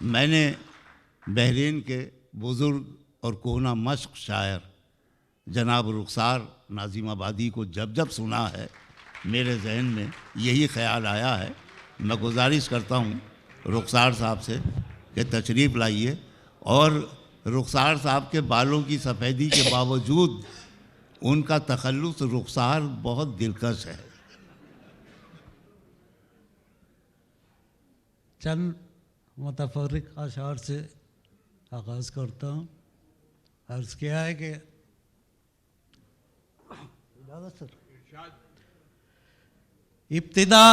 मैंने बहरीन के बुज़ुर्ग और कोहना मश्क शायर जनाब रुखसार नाज़िमाबादी को जब जब सुना है, मेरे जहन में यही ख्याल आया है। मैं गुजारिश करता हूँ रुखसार साहब से कि तशरीफ़ लाइए, और रुखसार साहब के बालों की सफ़ेदी के बावजूद उनका तखल्लुस रुखसार बहुत दिलकश है। चंद मुतफर्रिक अशार से आगाज़ करता हूँ। अर्ज़ किया है कि इब्तिदा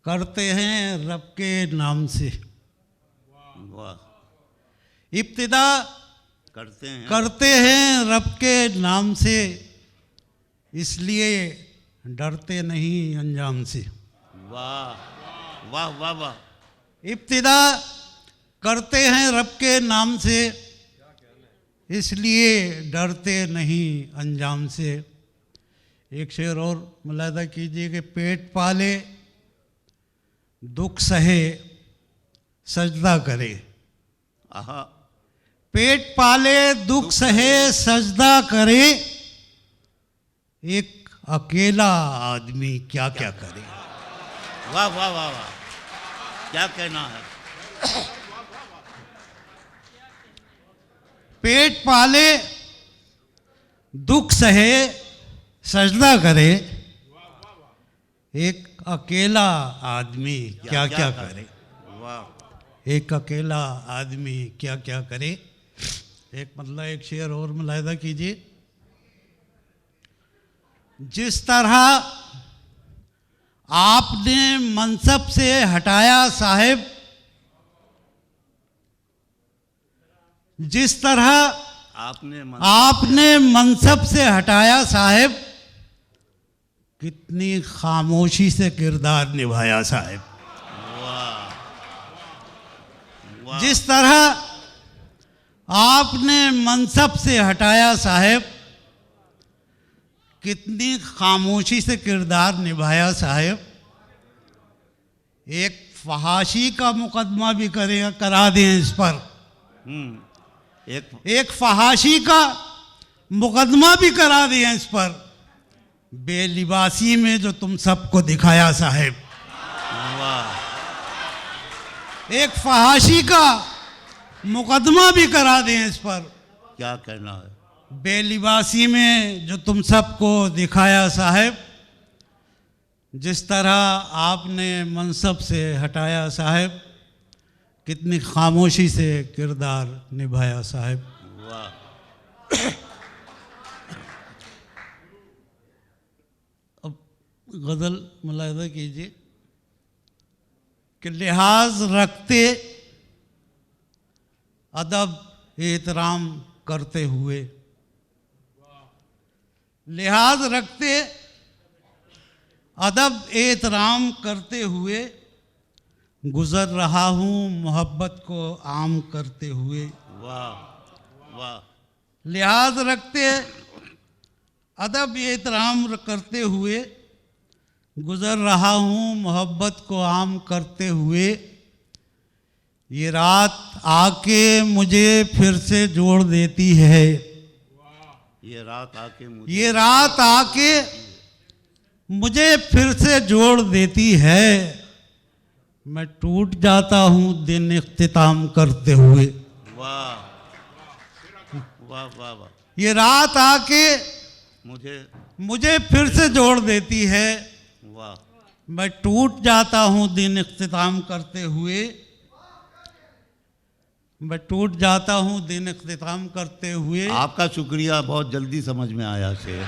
करते हैं रब के नाम से, वाह, इब्तिदा करते हैं रब के नाम से, इसलिए डरते नहीं अंजाम से। वाह वाह वाह वाह। इब्तिदा करते हैं रब के नाम से, इसलिए डरते नहीं अंजाम से। एक शेर और मुलाहिदा कीजिए कि पेट पाले दुख सहे सजदा करे। आहा, पेट पाले दुख सहे सजदा करे, एक अकेला आदमी क्या क्या करे। वाह वाह वाह वाह, क्या कहना है। पेट पाले दुख सहे सजदा करे, एक अकेला आदमी क्या क्या करे। वाह, एक अकेला आदमी क्या क्या करे। एक मतलब एक शेर और मुलाहिदा कीजिए। जिस तरह आपने मनसब से हटाया साहिब, जिस तरह आपने मनसब से हटाया साहिब, कितनी खामोशी से किरदार निभाया साहिब। जिस तरह आपने मनसब से हटाया साहिब, कितनी खामोशी से किरदार निभाया साहिब। एक फहाशी का मुकदमा भी करा दें इस पर, एक फहाशी का मुकदमा भी करा दें इस पर, बेलिबासी में जो तुम सबको दिखाया साहिब। एक फहाशी का मुकदमा भी करा दें इस पर, क्या कहना है। बेलिबासी में जो तुम सबको दिखाया साहिब। जिस तरह आपने मनसब से हटाया साहिब, कितनी खामोशी से किरदार निभाया साहिब। वाह। अब गज़ल मुलाहिदा कीजिए कि लिहाज रखते अदब एहतराम करते हुए, लिहाज रखते अदब एहतराम करते हुए, गुजर रहा हूँ मोहब्बत को आम करते हुए। वाह वाह। लिहाज रखते अदब एहतराम करते हुए, गुजर रहा हूँ मोहब्बत को आम करते हुए। ये रात आके मुझे फिर से जोड़ देती है, ये रात आके मुझे फिर से जोड़ देती है। मैं टूट जाता हूँ दिन इख्तिताम करते हुए। वाह वाह वाह वाह। ये रात आके मुझे फिर से जोड़ देती है। वाह। मैं टूट जाता हूँ दिन इख्तिताम करते हुए, मैं टूट जाता हूँ दिन इख्तिताम करते हुए। आपका शुक्रिया, बहुत जल्दी समझ में आया शेर।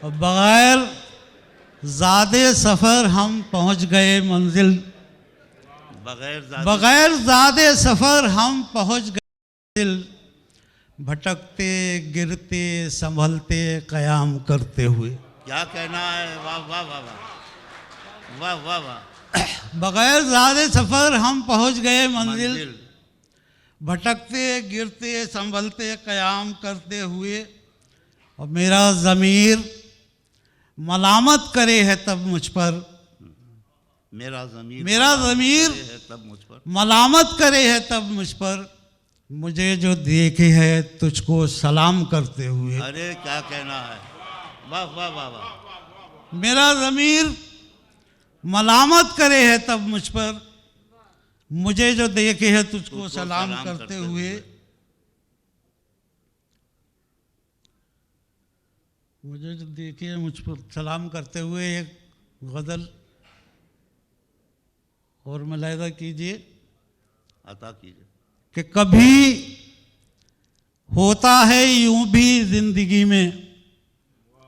बगैर ज़ादे सफ़र हम पहुँच गए मंजिल, बगैर ज़ादे सफ़र हम पहुँच गए मंजिल। भटकते गिरते संभलते क़याम करते हुए। क्या कहना है। वाह वाह वाह वाह वाह वाह वाह। बगैर ज़्यादा सफ़र हम पहुँच गए मंजिल, भटकते गिरते संभलते क़याम करते हुए। और मेरा ज़मीर मलामत करे है तब मुझ पर, मेरा ज़मीर है तब मुझ पर, मलामत करे है तब मुझ पर, मुझे जो देखे है तुझको सलाम करते हुए। अरे क्या कहना है, वाह वाह वाह वाह। मेरा ज़मीर मलामत करे है तब मुझ पर, मुझे जो देखे है तुझको सलाम करते हुए। मुझे जो देखे है मुझ पर सलाम करते हुए एक गज़ल और मुलाहिज़ा कीजिए, अता कीजिए। कि कभी होता है यूं भी जिंदगी में,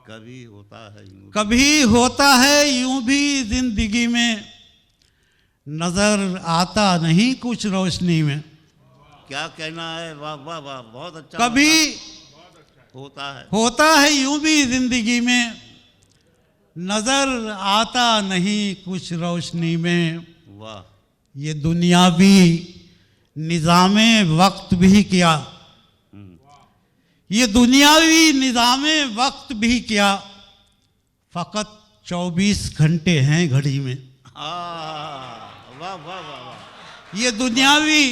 कभी होता है यूं, कभी होता है यूं भी जिंदगी में, नजर आता नहीं कुछ रोशनी में। क्या कहना है, वाह वाह वाह, बहुत अच्छा। कभी होता है यूं भी जिंदगी में, नजर आता नहीं कुछ रोशनी में। वाह। ये दुनियावी निज़ामे वक्त भी क्या, ये दुनियावी निज़ामे वक्त भी क्या, फ़कत 24 घंटे हैं घड़ी में। वाह वाह वाह वाह। ये दुनियावी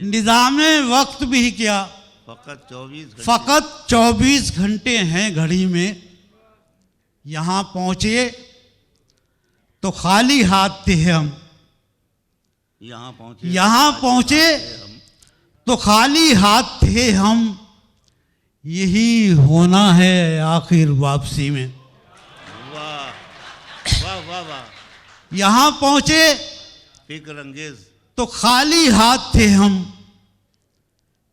निज़ामे वक्त भी क्या, फ़कत 24 घंटे हैं घड़ी में। यहाँ पहुँचे तो खाली हाथ थे हम, यहाँ पहुँचे तो खाली हाथ थे हम, यही होना है आखिर वापसी में। वाह वाह वाह वाह। यहाँ पहुँचे फिक्र अंगेज तो खाली हाथ थे हम,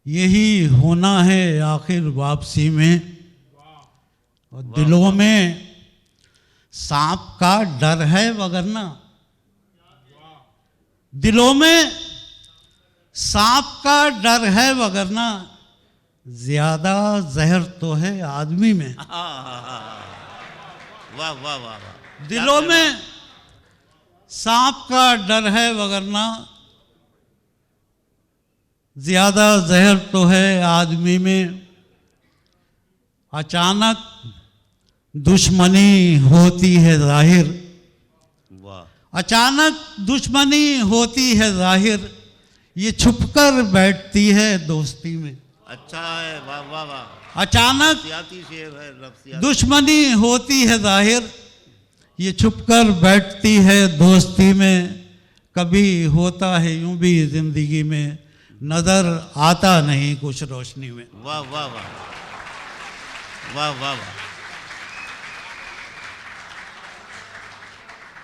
यही होना है आखिर वापसी में। और दिलों में सांप का डर है वगरना, दिलों में सांप का डर है वगरना, ज्यादा जहर तो है आदमी में। वाह वाह वाह। दिलों में सांप का डर है वगरना, ज्यादा जहर तो है आदमी में। अचानक दुश्मनी होती है जाहिर, वाह। अचानक दुश्मनी होती है जाहिर, ये छुपकर बैठती है दोस्ती में। अच्छा है, वाह वाह वाह। अचानक शेर है, दुश्मनी होती है जाहिर, ये छुपकर बैठती है दोस्ती में। कभी होता है यूं भी जिंदगी में, नजर आता नहीं कुछ रोशनी में। वाह वाह वाह वाह वाह वाह।